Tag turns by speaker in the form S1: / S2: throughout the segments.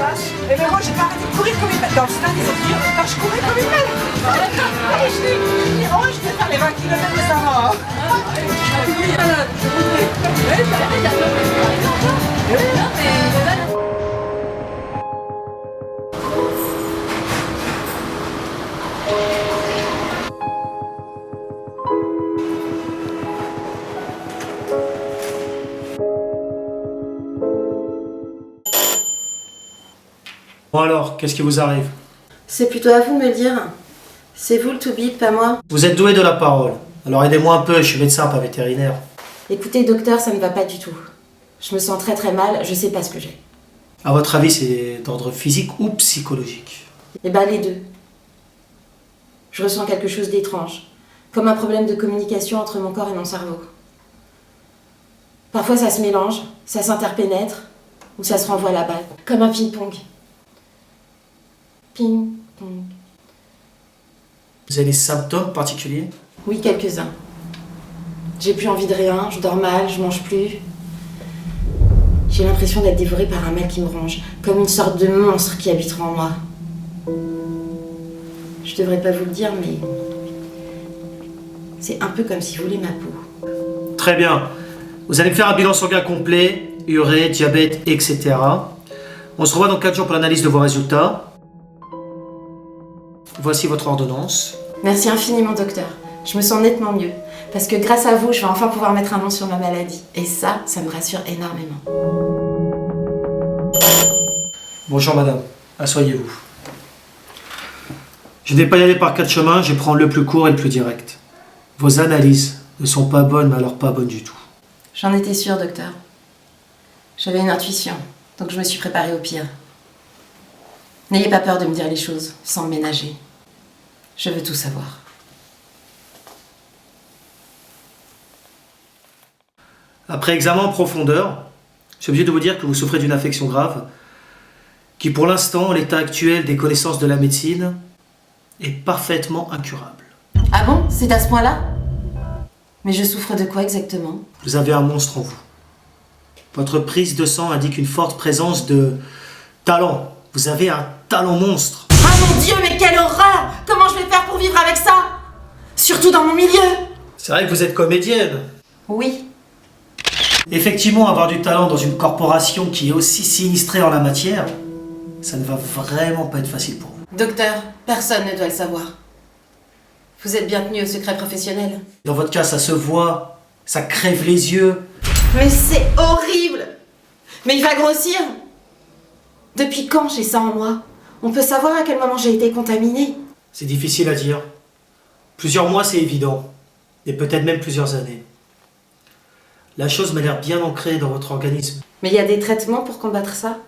S1: vache. Et ben moi j'ai pas arrêté de courir comme une bête. Dans le stade ils ont dit, quand je courais comme une bête. Allez, je vais faire les 20 km de ça va.
S2: Bon alors, qu'est-ce qui vous arrive?
S3: C'est plutôt à vous de me le dire. C'est vous le toubib, pas moi.
S2: Vous êtes doué de la parole. Alors aidez-moi un peu, je suis médecin, pas vétérinaire.
S3: Écoutez, docteur, ça ne va pas du tout. Je me sens très très mal, je sais pas ce que j'ai.
S2: À votre avis, c'est d'ordre physique ou psychologique?
S3: Eh ben les deux. Je ressens quelque chose d'étrange. Comme un problème de communication entre mon corps et mon cerveau. Parfois ça se mélange, ça s'interpénètre, ou ça se renvoie la balle. Comme un ping-pong. Ping-pong.
S2: Vous avez des symptômes particuliers?
S3: Oui, quelques-uns. J'ai plus envie de rien, je dors mal, je mange plus. J'ai l'impression d'être dévorée par un mal qui me ronge, comme une sorte de monstre qui habitera en moi. Je devrais pas vous le dire, mais c'est un peu comme si vous voulez ma peau.
S2: Très bien. Vous allez me faire un bilan sanguin complet, urée, diabète, etc. On se revoit dans 4 jours pour l'analyse de vos résultats. Voici votre ordonnance.
S3: Merci infiniment, docteur. Je me sens nettement mieux. Parce que grâce à vous, je vais enfin pouvoir mettre un nom sur ma maladie. Et ça me rassure énormément.
S2: Bonjour madame, asseyez-vous. Je ne vais pas y aller par 4 chemins, je vais prendre le plus court et le plus direct. Vos analyses ne sont pas bonnes, mais alors pas bonnes du tout.
S3: J'en étais sûre, docteur. J'avais une intuition, donc je me suis préparée au pire. N'ayez pas peur de me dire les choses, sans me ménager. Je veux tout savoir.
S2: Après examen en profondeur, je suis obligé de vous dire que vous souffrez d'une infection grave, qui pour l'instant, en l'état actuel des connaissances de la médecine, est parfaitement incurable.
S3: Ah bon? C'est à ce point-là? Mais je souffre de quoi exactement?
S2: Vous avez un monstre en vous. Votre prise de sang indique une forte présence de talent. Vous avez un talent monstre.
S3: Ah mon Dieu, mais quelle horreur! Comment je vais faire pour vivre avec ça? Surtout dans mon milieu!
S2: C'est vrai que vous êtes comédienne.
S3: Oui.
S2: Effectivement, avoir du talent dans une corporation qui est aussi sinistrée en la matière, ça ne va vraiment pas être facile pour vous.
S3: Docteur, personne ne doit le savoir. Vous êtes bien tenu au secret professionnel.
S2: Dans votre cas, ça se voit, ça crève les yeux.
S3: Mais c'est horrible! Mais il va grossir! Depuis quand j'ai ça en moi? On peut savoir à quel moment j'ai été contaminée?
S2: C'est difficile à dire. Plusieurs mois, c'est évident. Et peut-être même plusieurs années. La chose m'a l'air bien ancrée dans votre organisme.
S3: Mais il y a des traitements pour combattre ça?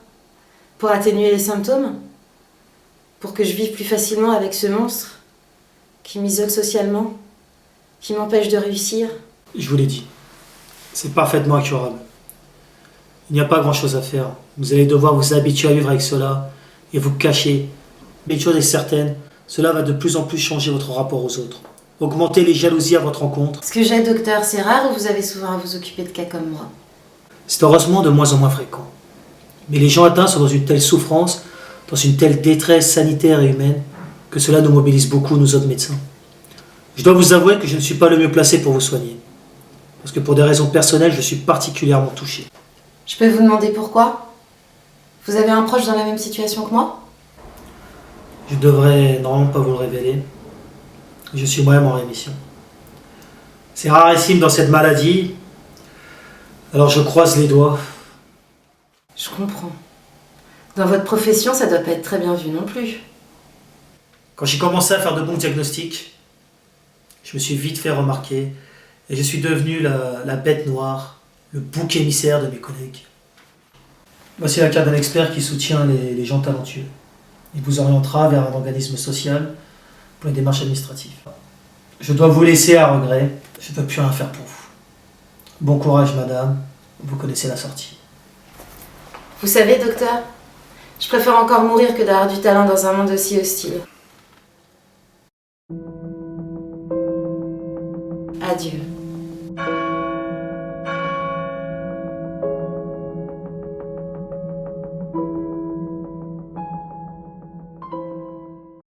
S3: Pour atténuer les symptômes? Pour que je vive plus facilement avec ce monstre? Qui m'isole socialement? Qui m'empêche de réussir?
S2: Je vous l'ai dit. C'est parfaitement incurable. Il n'y a pas grand-chose à faire. Vous allez devoir vous habituer à vivre avec cela et vous cacher. Mais une chose est certaine, cela va de plus en plus changer votre rapport aux autres. Augmenter les jalousies à votre encontre.
S3: Ce que j'ai, docteur, c'est rare ou vous avez souvent à vous occuper de cas comme moi?
S2: C'est heureusement de moins en moins fréquent. Mais les gens atteints sont dans une telle souffrance, dans une telle détresse sanitaire et humaine, que cela nous mobilise beaucoup, nous autres médecins. Je dois vous avouer que je ne suis pas le mieux placé pour vous soigner. Parce que pour des raisons personnelles, je suis particulièrement touché.
S3: Je peux vous demander pourquoi? Vous avez un proche dans la même situation que moi?
S2: Je devrais normalement pas vous le révéler. Je suis moi-même en rémission. C'est rarissime dans cette maladie. Alors je croise les doigts.
S3: Je comprends. Dans votre profession, ça doit pas être très bien vu non plus.
S2: Quand j'ai commencé à faire de bons diagnostics, je me suis vite fait remarquer et je suis devenu la bête noire, le bouc émissaire de mes collègues. Voici la carte d'un expert qui soutient les gens talentueux. Il vous orientera vers un organisme social pour les démarches administratives. Je dois vous laisser à regret, je ne peux plus rien faire pour vous. Bon courage madame, vous connaissez la sortie.
S3: Vous savez, docteur, je préfère encore mourir que d'avoir du talent dans un monde aussi hostile. Adieu.